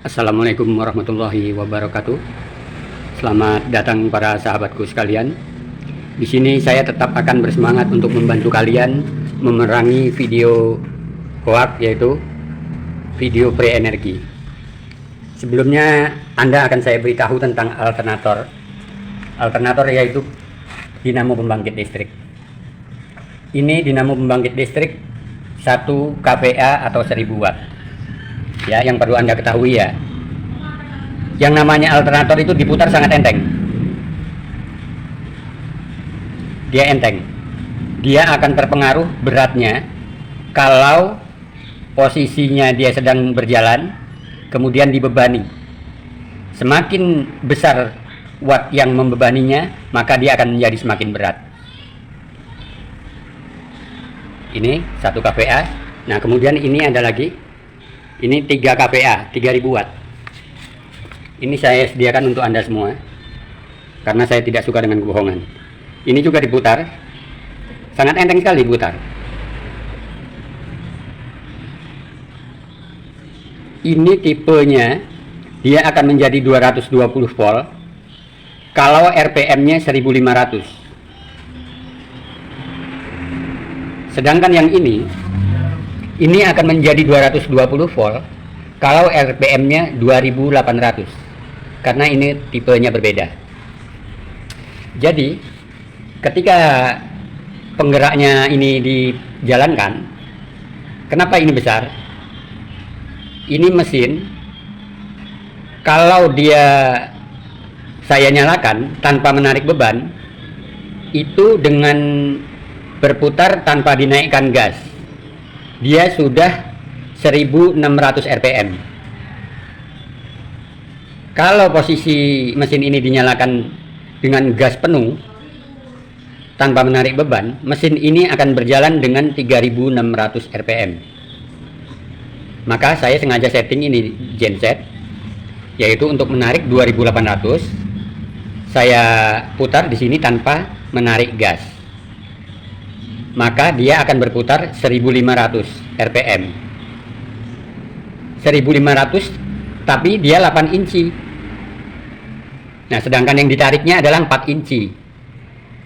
Assalamualaikum warahmatullahi wabarakatuh. Selamat datang para sahabatku sekalian. Di sini saya tetap akan bersemangat untuk membantu kalian memerangi video hoax, yaitu video pre-energi. Sebelumnya Anda akan saya beritahu tentang alternator. Alternator yaitu dinamo pembangkit listrik. Ini dinamo pembangkit listrik 1 kVA atau 1000 watt. Ya, yang perlu Anda ketahui ya, yang namanya alternator itu diputar sangat enteng. Dia enteng. Dia akan terpengaruh beratnya kalau posisinya dia sedang berjalan kemudian dibebani. Semakin besar watt yang membebaninya, maka dia akan menjadi semakin berat. Ini 1 kVA. Nah, kemudian ini ada lagi. Ini 3 kVA, 3000 watt. Ini saya sediakan untuk Anda semua, karena saya tidak suka dengan kebohongan. Ini juga diputar, sangat enteng sekali diputar. Ini tipenya, dia akan menjadi 220 volt, kalau RPM-nya 1500. Sedangkan yang ini akan menjadi 220 volt kalau RPM-nya 2800, karena ini tipenya berbeda. Jadi ketika penggeraknya ini dijalankan, kenapa ini besar? Ini mesin, kalau saya nyalakan tanpa menarik beban, itu dengan berputar tanpa dinaikkan gas, dia sudah 1600 RPM. Kalau posisi mesin ini dinyalakan dengan gas penuh tanpa menarik beban, mesin ini akan berjalan dengan 3600 RPM. Maka saya sengaja setting ini genset, yaitu untuk menarik 2800. Saya putar di sini tanpa menarik gas, maka dia akan berputar 1500 RPM. 1500, tapi dia 8 inci. Nah, sedangkan yang ditariknya adalah 4 inci.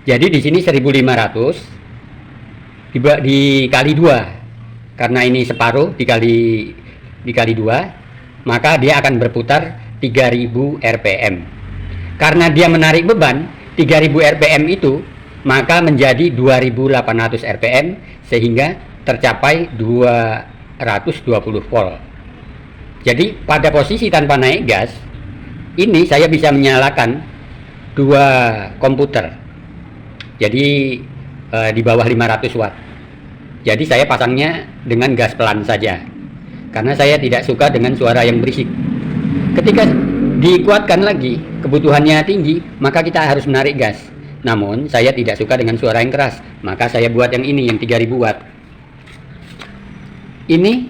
Jadi di sini 1500 dikali 2. Karena ini separuh dikali 2, maka dia akan berputar 3000 RPM. Karena dia menarik beban 3000 RPM itu, maka menjadi 2800 RPM, sehingga tercapai 220 volt. Jadi pada posisi tanpa naik gas, ini saya bisa menyalakan 2 komputer. Jadi di bawah 500 watt. Jadi saya pasangnya dengan gas pelan saja, karena saya tidak suka dengan suara yang berisik. Ketika dikuatkan lagi, kebutuhannya tinggi, maka kita harus menarik gas. Namun saya tidak suka dengan suara yang keras, maka saya buat yang ini, yang 3000 watt. Ini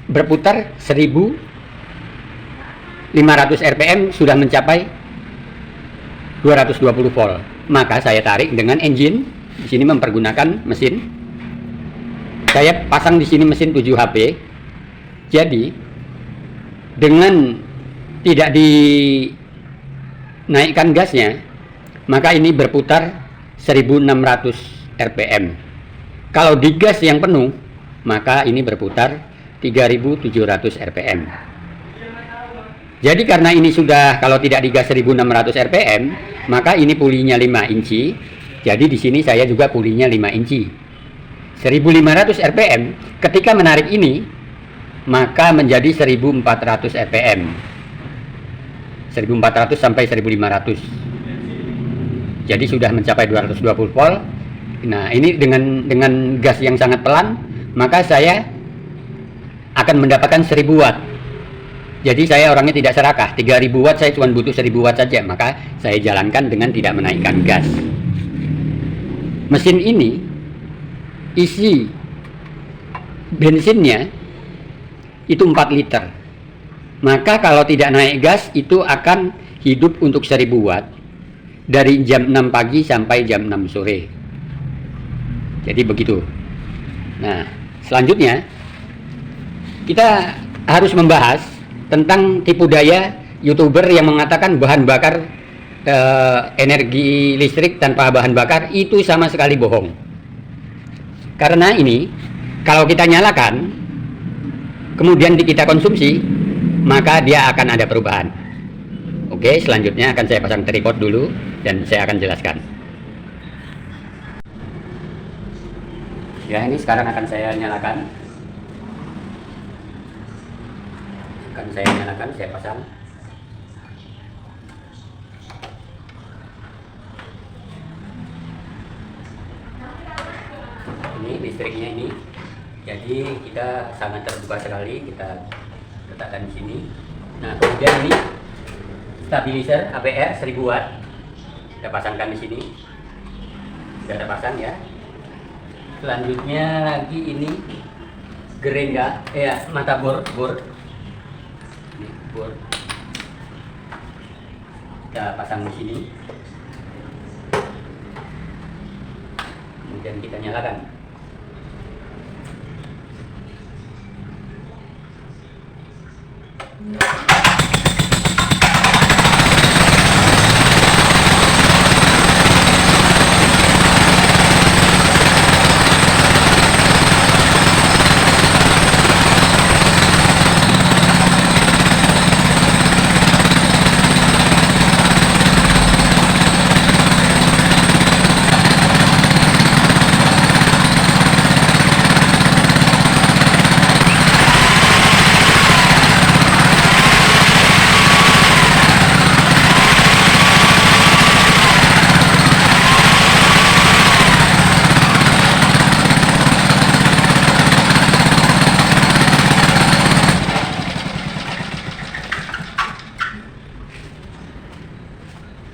berputar 1500 RPM, sudah mencapai 220 volt. Maka saya tarik dengan engine. Di sini mempergunakan mesin. Saya pasang di sini mesin 7 HP. Jadi dengan tidak dinaikkan gasnya, maka ini berputar 1600 RPM. Kalau digas yang penuh, maka ini berputar 3700 RPM. Jadi karena ini sudah, kalau tidak digas 1600 RPM, maka ini pulinya 5 inci. Jadi di sini saya juga pulinya 5 inci. 1500 RPM, ketika menarik ini, maka menjadi 1400 RPM. 1400 sampai 1500. Jadi sudah mencapai 220 volt. Nah, ini dengan gas yang sangat pelan, maka saya akan mendapatkan 1000 watt. Jadi saya orangnya tidak serakah. 3000 watt saya cuma butuh 1000 watt saja, maka saya jalankan dengan tidak menaikkan gas. Mesin ini isi bensinnya itu 4 liter. Maka kalau tidak naik gas, itu akan hidup untuk 1000 watt dari jam 6 pagi sampai jam 6 sore. Jadi begitu. Nah, selanjutnya kita harus membahas tentang tipu daya YouTuber yang mengatakan bahan bakar energi listrik tanpa bahan bakar itu sama sekali bohong. Karena ini kalau kita nyalakan kemudian kita konsumsi, maka dia akan ada perubahan. Oke, selanjutnya akan saya pasang tripod dulu dan saya akan jelaskan. Ya, ini sekarang akan saya nyalakan. Saya pasang. Ini listriknya ini. Jadi kita sangat terbuka sekali, kita letakkan di sini. Nah, kemudian ini stabilizer APR 1000 watt. Kita pasangkan di sini. Sudah terpasang ya. Selanjutnya lagi ini gerenga, mata bor. Ini bor. Kita pasang di sini. Kemudian kita nyalakan.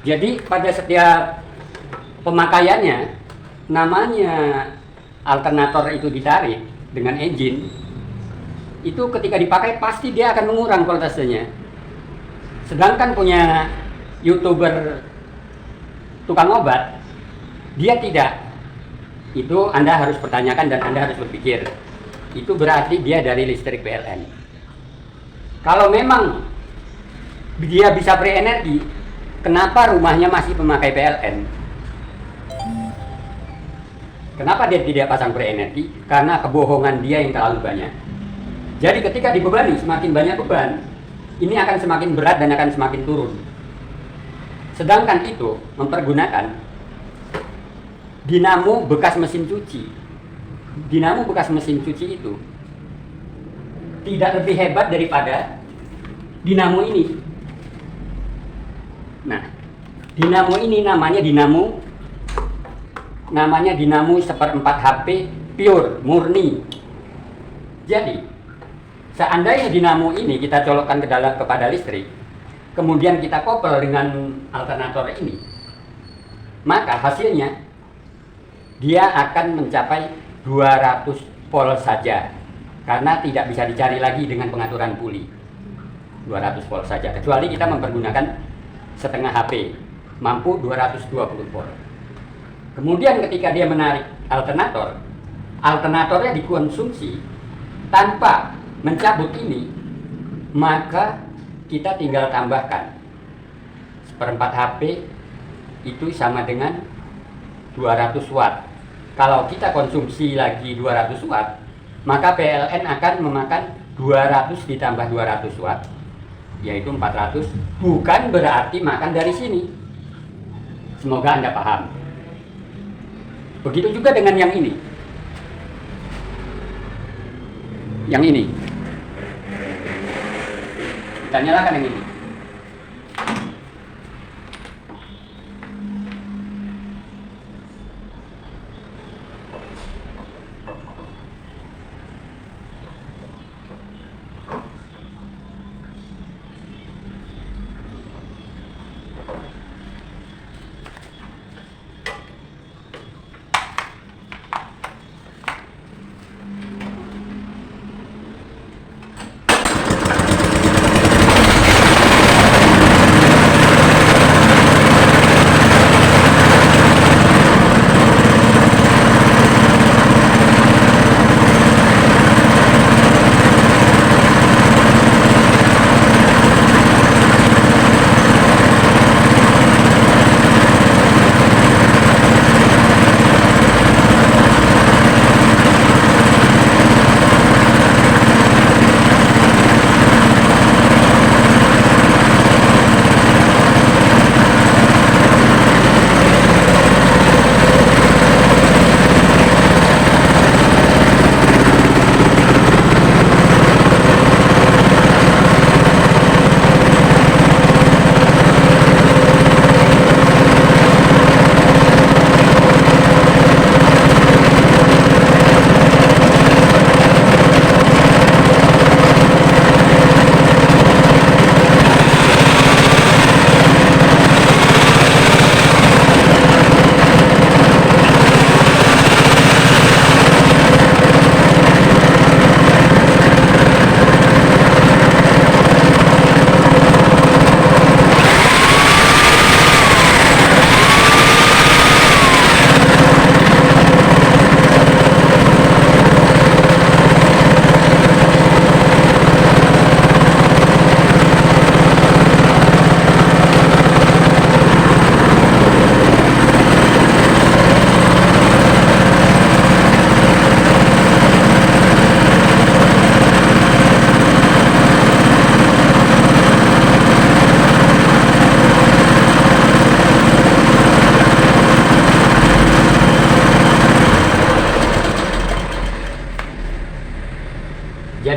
Jadi pada setiap pemakaiannya, namanya alternator itu ditarik dengan engine, itu ketika dipakai pasti dia akan mengurang voltasenya. Sedangkan punya YouTuber tukang obat, dia tidak. Itu Anda harus pertanyakan dan Anda harus berpikir. Itu berarti dia dari listrik PLN. Kalau memang dia bisa pre-energi, kenapa rumahnya masih memakai PLN? Kenapa dia tidak pasang pre-energi? Karena kebohongan dia yang terlalu banyak. Jadi ketika dibebani semakin banyak beban, ini akan semakin berat dan akan semakin turun. Sedangkan itu mempergunakan dinamo bekas mesin cuci. Dinamo bekas mesin cuci itu tidak lebih hebat daripada dinamo ini. Nah, dinamo ini namanya dinamo 1/4 HP pure, murni. Jadi, seandainya dinamo ini kita colokkan kepada listrik, kemudian kita koppel dengan alternator ini, maka hasilnya dia akan mencapai 200 volt saja, karena tidak bisa dicari lagi dengan pengaturan puli. 200 volt saja, kecuali kita mempergunakan setengah HP, mampu 220 volt. Kemudian ketika dia menarik alternatornya dikonsumsi tanpa mencabut ini, maka kita tinggal tambahkan 1/4 HP itu sama dengan 200 watt. Kalau kita konsumsi lagi 200 watt, maka PLN akan memakan 200 ditambah 200 watt, yaitu 400, bukan berarti makan dari sini. Semoga Anda paham. Begitu juga dengan yang ini. Yang ini. Kita nyalakan yang ini.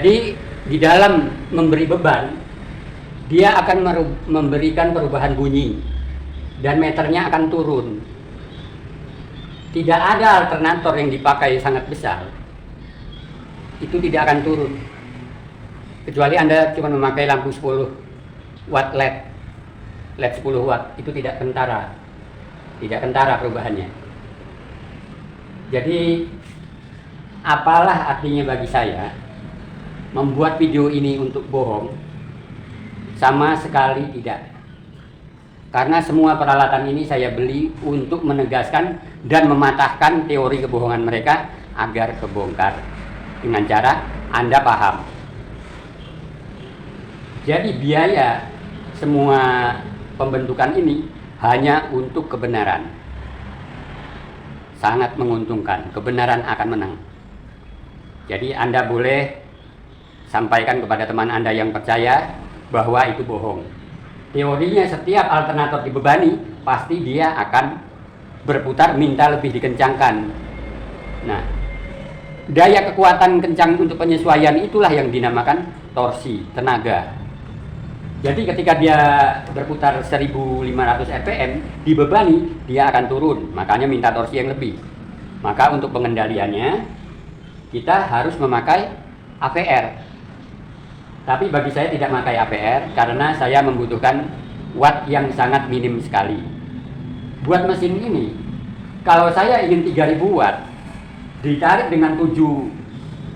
Jadi di dalam memberi beban, dia akan memberikan perubahan bunyi dan meternya akan turun. Tidak ada alternator yang dipakai sangat besar, itu tidak akan turun. Kecuali Anda cuma memakai lampu 10 watt LED 10 watt, itu tidak kentara perubahannya. Jadi apalah artinya bagi saya membuat video ini untuk bohong? Sama sekali tidak. Karena semua peralatan ini saya beli untuk menegaskan dan mematahkan teori kebohongan mereka agar kebongkar dengan cara Anda paham. Jadi biaya semua pembentukan ini hanya untuk kebenaran. Sangat menguntungkan, kebenaran akan menang. Jadi Anda boleh sampaikan kepada teman Anda yang percaya bahwa itu bohong. Teorinya setiap alternator dibebani, pasti dia akan berputar minta lebih dikencangkan. Nah, daya kekuatan kencang untuk penyesuaian itulah yang dinamakan torsi, tenaga. Jadi ketika dia berputar 1500 rpm, dibebani, dia akan turun. Makanya minta torsi yang lebih. Maka untuk pengendaliannya, kita harus memakai AVR. Tapi bagi saya tidak memakai AVR karena saya membutuhkan watt yang sangat minim sekali. Buat mesin ini, kalau saya ingin 3000 watt, ditarik dengan 7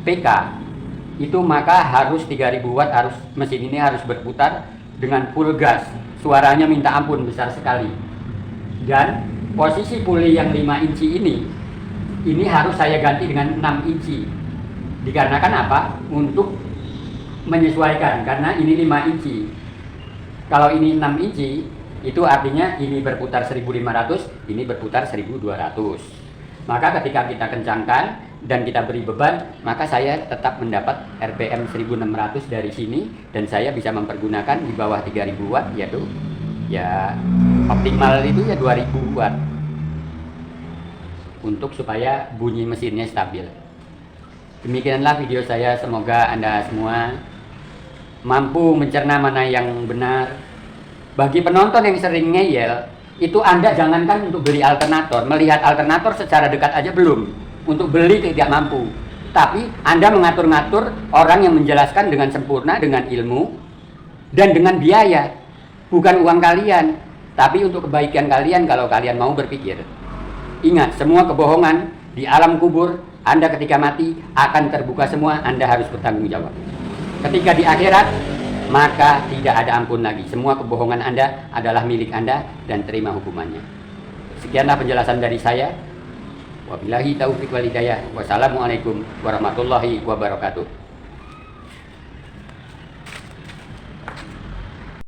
PK, itu maka harus 3000 watt, mesin ini harus berputar dengan full gas. Suaranya minta ampun besar sekali. Dan posisi puli yang 5 inci ini harus saya ganti dengan 6 inci. Dikarenakan apa? Untuk menyesuaikan, karena ini 5 inci. Kalau ini 6 inci, itu artinya ini berputar 1500, ini berputar 1200. Maka ketika kita kencangkan dan kita beri beban, maka saya tetap mendapat RPM 1600 dari sini, dan saya bisa mempergunakan di bawah 3000 watt, yaitu ya optimal itu ya 2000 watt untuk supaya bunyi mesinnya stabil. Demikianlah video saya, semoga Anda semua mampu mencerna mana yang benar. Bagi penonton yang sering ngeyel, itu Anda jangankan untuk beli alternator, melihat alternator secara dekat aja belum, untuk beli tidak mampu. Tapi Anda mengatur-ngatur orang yang menjelaskan dengan sempurna, dengan ilmu dan dengan biaya, bukan uang kalian, tapi untuk kebaikan kalian kalau kalian mau berpikir. Ingat, semua kebohongan di alam kubur, Anda ketika mati akan terbuka semua, Anda harus bertanggung jawab. Ketika di akhirat, maka tidak ada ampun lagi. Semua kebohongan Anda adalah milik Anda dan terima hukumannya. Sekianlah penjelasan dari saya. Wabillahi taufiq wal hidayah. Wassalamualaikum warahmatullahi wabarakatuh.